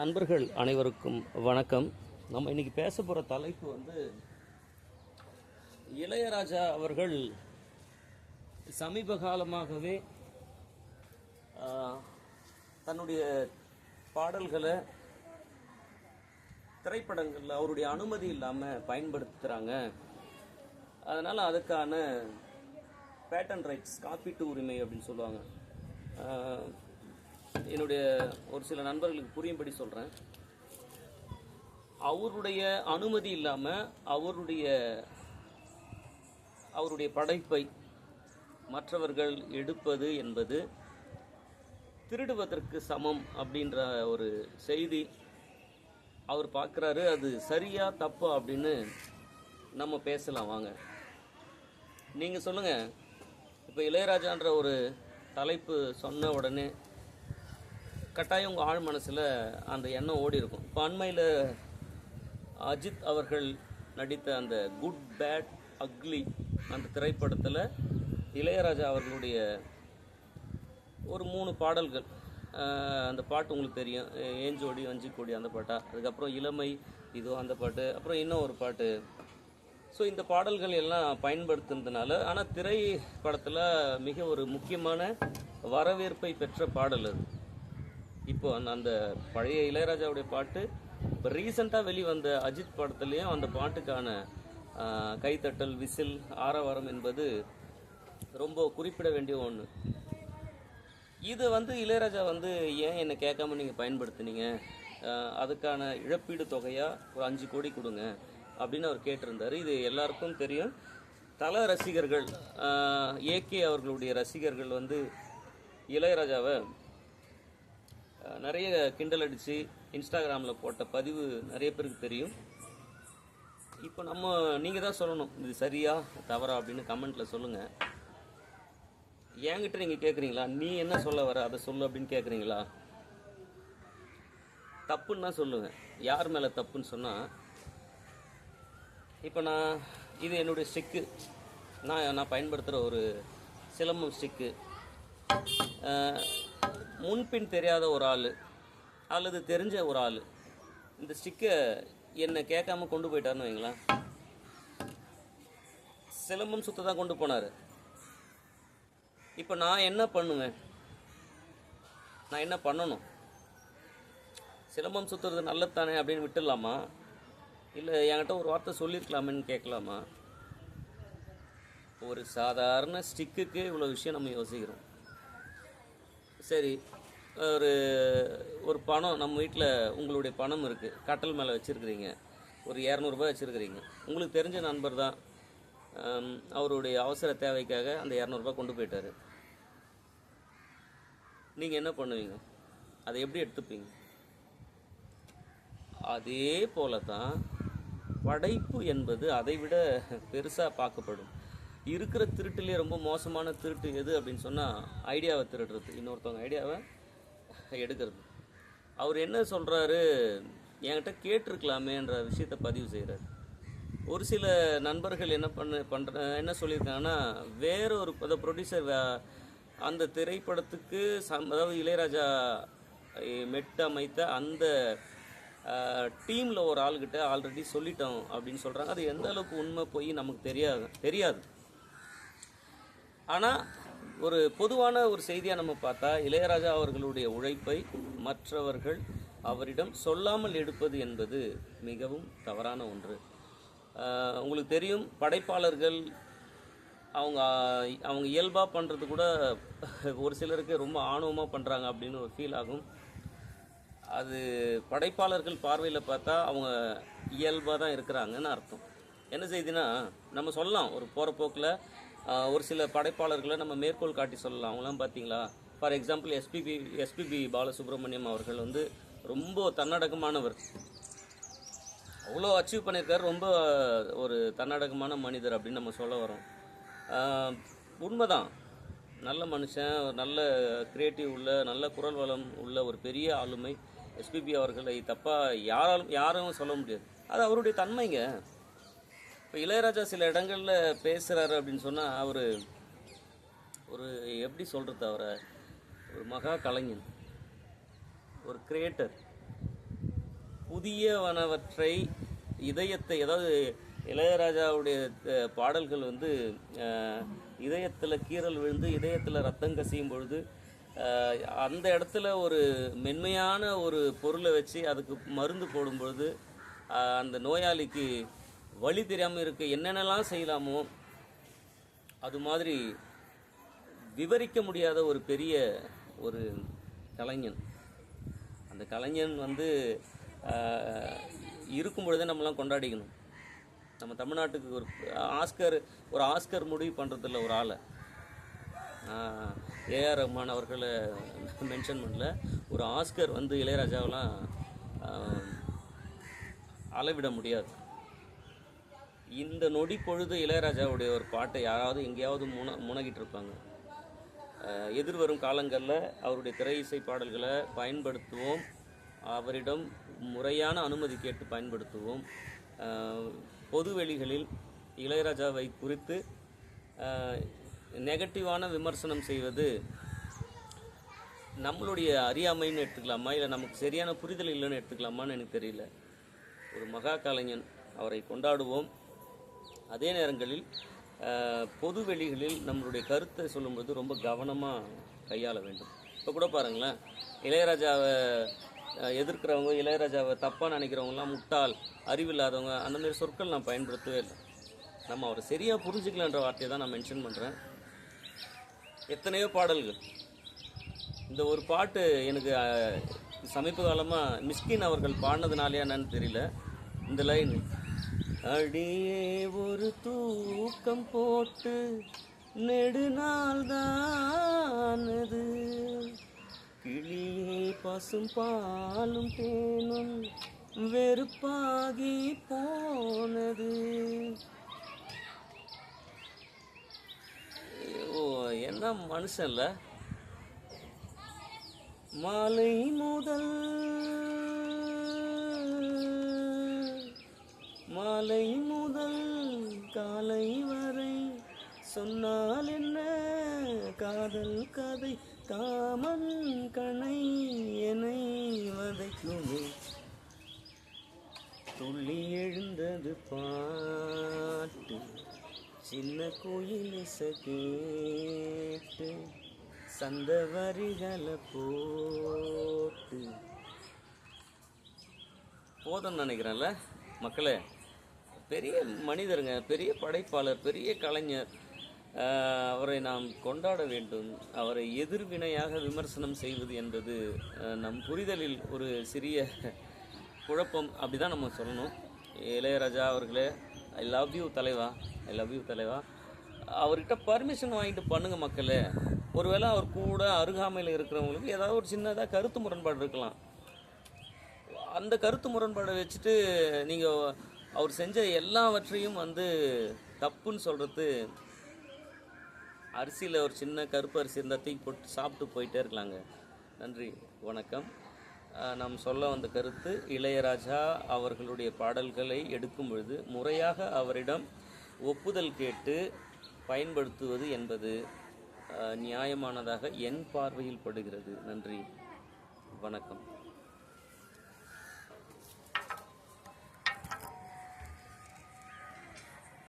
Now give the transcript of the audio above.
நண்பர்கள் அனைவருக்கும் வணக்கம். நம்ம இன்னைக்கு பேச போகிற தலைப்பு இளையராஜா அவர்கள் சமீப காலமாகவே தன்னுடைய பாடல்களை திரைப்படங்களில் அவருடைய அனுமதி இல்லாமல் பயன்படுத்துகிறாங்க. அதனால் அதுக்கான பேட்டன் ரைட்ஸ், காப்பீட்டு உரிமை அப்படின்னு சொல்லுவாங்க. என்னுடைய ஒரு சில நண்பர்களுக்கு புரியும்படி சொல்கிறேன். அவருடைய அனுமதி இல்லாமல் அவருடைய படைப்பை மற்றவர்கள் எடுப்பது என்பது திருடுவதற்கு சமம் அப்படின்ற ஒரு செய்தி அவர் பார்க்குறாரு. அது சரியா தப்பா அப்படின்னு நம்ம பேசலாம் வாங்க. நீங்கள் சொல்லுங்கள். இப்போ இளையராஜான்ற ஒரு தலைப்பு சொன்ன உடனே கட்டாயம் உங்கள் ஆழ் மனசில் அந்த எண்ணம் ஓடி இருக்கும். இப்போ அண்மையில் அஜித் அவர்கள் நடித்த அந்த குட் பேட் அக்லி அந்த திரைப்படத்தில் இளையராஜா அவர்களுடைய ஒரு 3 பாடல்கள், அந்த பாட்டு உங்களுக்கு தெரியும், ஏஞ்சோடி வஞ்சி கோடி அந்த பாட்டா, அதுக்கப்புறம் இளமை இதோ அந்த பாட்டு, அப்புறம் இன்னும் ஒரு பாட்டு. ஸோ இந்த பாடல்கள் எல்லாம் பயன்படுத்துனதுனால, ஆனால் திரைப்படத்தில் மிக ஒரு முக்கியமான வரவேற்பை பெற்ற பாடல் அது. இப்போ அந்த பழைய இளையராஜாவுடைய பாட்டு இப்போ ரீசெண்டாக வெளிவந்த அஜித் படத்துலேயும் அந்த பாட்டுக்கான கைத்தட்டல், விசில், ஆரவாரம் என்பது ரொம்ப குறிப்பிட வேண்டிய ஒன்று. இது இளையராஜா ஏன் என்னை கேட்காம நீங்கள் பயன்படுத்துனீங்க, அதுக்கான இழப்பீடு தொகையாக ஒரு 5 கோடி கொடுங்க அப்படின்னு அவர் கேட்டிருந்தார். இது எல்லாருக்கும் தெரியும். தல ரசிகர்கள், ஏகே அவர்களுடைய ரசிகர்கள் இளையராஜாவை நிறைய கிண்டல் அடித்து இன்ஸ்டாகிராமில் போட்ட பதிவு நிறைய பேருக்கு தெரியும். இப்போ நீங்கள் தான் சொல்லணும், இது சரியா தவறா அப்படின்னு கமெண்ட்டில் சொல்லுங்கள். என்கிட்ட நீங்கள் கேட்குறீங்களா, நீ என்ன சொல்ல வர அதை சொல்லு அப்படின்னு கேட்குறீங்களா? தப்புன்னு தான் சொல்லுவேன். யார் மேலே தப்புன்னு சொன்னால், இப்போ இது என்னுடைய ஸ்டிக்கு, நான் பயன்படுத்துகிற ஒரு சிலம்பம் ஸ்டிக்கு. முன்பின் தெரியாத ஒரு ஆள் அல்லது தெரிஞ்ச ஒரு ஆள் இந்த ஸ்டிக்கை என்னை கேட்காம கொண்டு போயிட்டாருன்னு வைங்களேன். சிலம்பம் சுத்த தான் கொண்டு போனார். இப்போ நான் என்ன பண்ணுவேன், நான் என்ன பண்ணணும்? சிலம்பம் சுற்றுறது நல்லது தானே அப்படின்னு விட்டுடலாமா, இல்லை என்கிட்ட ஒரு வார்த்தை சொல்லியிருக்கலாமேன்னு கேட்கலாமா? ஒரு சாதாரண ஸ்டிக்குக்கு இவ்வளோ விஷயம் நம்ம யோசிக்கிறோம். சரி, ஒரு பணம் நம்ம வீட்டில், உங்களுடைய பணம் இருக்குது, கட்டல் மேலே வச்சுருக்கிறீங்க, ஒரு 200 ரூபாய் வச்சுருக்கிறீங்க. உங்களுக்கு தெரிஞ்ச நண்பர் தான், அவருடைய அவசர தேவைக்காக அந்த 200 ரூபாய் கொண்டு போயிட்டார். நீங்கள் என்ன பண்ணுவீங்க? அதை எப்படி எடுத்துப்பீங்க? அதே போல தான் படைப்பு என்பது அதை விட பெருசாக பார்க்கப்படும். இருக்கிற திருட்டுலேயே ரொம்ப மோசமான திருட்டு எது அப்படின்னு சொன்னால், ஐடியாவை திருடுறது, இன்னொருத்தவங்க ஐடியாவை எடுக்கிறது. அவர் என்ன சொல்கிறாரு, என்கிட்ட கேட்டிருக்கலாமேன்ற விஷயத்தை பதிவு செய்கிறார். ஒரு சில நண்பர்கள் என்ன சொல்லியிருக்காங்கன்னா, வேற ஒரு ப்ரொடியூசர் அந்த திரைப்படத்துக்கு அதாவது இளையராஜா மெட்டு அமைத்த அந்த டீமில் ஒரு ஆள்கிட்ட ஆல்ரெடி சொல்லிட்டோம் அப்படின்னு சொல்கிறாங்க. அது எந்த அளவுக்கு உண்மை போய் நமக்கு தெரியாது. ஆனால் ஒரு பொதுவான ஒரு செய்தியாக நம்ம பார்த்தா, இளையராஜா அவர்களுடைய உழைப்பை மற்றவர்கள் அவரிடம் சொல்லாமல் எடுப்பது என்பது மிகவும் தவறான ஒன்று. உங்களுக்கு தெரியும், படைப்பாளர்கள் அவங்க இயல்பாக பண்ணுறது கூட ஒரு சிலருக்கு ரொம்ப ஆணவமாக பண்ணுறாங்க அப்படின்னு ஒரு ஃபீல் ஆகும். அது படைப்பாளர்கள் பார்வையில் பார்த்தா அவங்க இயல்பாக தான் இருக்கிறாங்கன்னு அர்த்தம். என்ன செய்தினா, நம்ம சொல்லலாம் ஒரு போகிற போக்கில் ஒரு சில படைப்பாளர்களை நம்ம மேற்கோள் காட்டி சொல்லலாம். அவங்களாம் பார்த்தீங்களா, ஃபார் எக்ஸாம்பிள் எஸ்பிபி பாலசுப்ரமணியம் அவர்கள் ரொம்ப தன்னடக்கமானவர், அவ்வளோ அச்சீவ் பண்ணியிருக்காரு, ரொம்ப ஒரு தன்னடக்கமான மனிதர் அப்படின்னு நம்ம சொல்ல வரோம். உண்மைதான், நல்ல மனுஷன், நல்ல கிரியேட்டிவ் உள்ள, நல்ல குரல் வளம் உள்ள ஒரு பெரிய ஆளுமை எஸ்பிபி அவர்களை தப்பாக யாரும் சொல்ல முடியாது. அது அவருடைய தன்மைங்க. இப்போ இளையராஜா சில இடங்களில் பேசுகிறாரு அப்படின்னு சொன்னால், அவர் ஒரு எப்படி சொல்கிறது, அவரை ஒரு மகா கலைஞன், ஒரு கிரியேட்டர். புதியவனவற்றை இதயத்தை, அதாவது இளையராஜாவுடைய பாடல்கள் வந்து இதயத்தில் கீறல் விழுந்து இதயத்தில் ரத்தம் கசியும் பொழுது அந்த இடத்துல ஒரு மென்மையான ஒரு பொருளை வச்சு அதுக்கு மருந்து போடும்பொழுது அந்த நோயாளிக்கு வழி தெரியாமல் இருக்க என்னென்னலாம் செய்யலாமோ அது மாதிரி விவரிக்க முடியாத ஒரு பெரிய ஒரு கலைஞன். அந்த கலைஞன் வந்து இருக்கும் பொழுதே நம்மலாம் கொண்டாடிக்கணும். நம்ம தமிழ்நாட்டுக்கு ஒரு ஆஸ்கர் முடிவு பண்ணுறதில்ல ஒரு ஆளை. ஏஆர் ரஹ்மான் அவர்களை மென்ஷன் பண்ணல. ஒரு ஆஸ்கர் வந்து இளையராஜாவெலாம் அளவிட முடியாது. இந்த நொடி பொழுது இளையராஜாவுடைய ஒரு பாட்டை யாராவது எங்கேயாவது முனகிட்டு இருப்பாங்க. எதிர்வரும் காலங்களில் அவருடைய திரை இசை பாடல்களை பயன்படுத்துவோம். அவரிடம் முறையான அனுமதி கேட்டு பயன்படுத்துவோம். பொதுவெளிகளில் இளையராஜாவை குறித்து நெகட்டிவான விமர்சனம் செய்வது நம்மளுடைய அறியாமைன்னு எடுத்துக்கலாமா, இல்லை நமக்கு சரியான புரிதல் இல்லைன்னு எடுத்துக்கலாமான்னு எனக்கு தெரியல. ஒரு மகா கலைஞன், அவரை கொண்டாடுவோம். அதே நேரங்களில் பொது வெளிகளில் நம்மளுடைய கருத்தை சொல்லும்போது ரொம்ப கவனமாக கையாள வேண்டும். இப்போ கூட பாருங்களேன், இளையராஜாவை எதிர்க்கிறவங்க, இளையராஜாவை தப்பாக நினைக்கிறவங்களாம் முட்டாள், அறிவில்லாதவங்க, அந்த மாதிரி சொற்கள் நான் பயன்படுத்தவே இல்லை. நம்ம அவரை சரியாக புரிஞ்சுக்கலன்ற வார்த்தையை தான் நான் மென்ஷன் பண்ணுறேன். எத்தனையோ பாடல்கள், இந்த ஒரு பாட்டு எனக்கு சமீப காலமாக மிஸ்கின் அவர்கள் பாடினதுனாலே என்னன்னு தெரியல, இந்த லைன், அடியே ஒரு தூக்கம் போட்டு நெடுநாள் தானது, கிளியே பசும் பாலும் தேனும் வெறுப்பாகி போனது. என்ன மனுஷன்ல. மாலை முதல் காலை வரை சொன்னால் என்ன காதல் கதை, காமன் கணை என்னை வதைக்குமே, துள்ளி எழுந்தது பாட்டு, சின்ன கோயில் கேட்டு சந்த வரிகளை போட்டு. போதும்னு நினைக்கிறேன்ல மக்களே. பெரிய மனிதருங்க, பெரிய படைப்பாளர், பெரிய கலைஞர். அவரை நாம் கொண்டாட வேண்டும். அவரை எதிர்வினையாக விமர்சனம் செய்வது என்பது நம் புரிதலில் ஒரு சிறிய குழப்பம், அப்படி தான் நம்ம சொல்லணும். இளையராஜா அவர்களே, ஐ லவ் யூ தலைவா, ஐ லவ் யூ தலைவா. அவர்கிட்ட பர்மிஷன் வாங்கிட்டு பண்ணுங்க மக்களே. ஒருவேளை அவர் கூட அருகாமையில் இருக்கிறவங்களுக்கு ஏதாவது ஒரு சின்னதாக கருத்து முரண்பாடு இருக்கலாம். அந்த கருத்து முரண்பாடை வச்சுட்டு நீங்கள் அவர் செஞ்ச எல்லாவற்றையும் வந்து தப்புன்னு சொல்கிறது, அரிசியில் ஒரு சின்ன கருப்பு அரிசி இருந்தால் தூக்கி போட்டு சாப்பிட்டு போயிட்டே இருக்கலாங்க. நன்றி, வணக்கம். நாம் சொல்ல வந்த கருத்து, இளையராஜா அவர்களுடைய பாடல்களை எடுக்கும் பொழுது முறையாக அவரிடம் ஒப்புதல் கேட்டு பயன்படுத்துவது என்பது நியாயமானதாக என் பார்வையில் படுகிறது. நன்றி, வணக்கம்.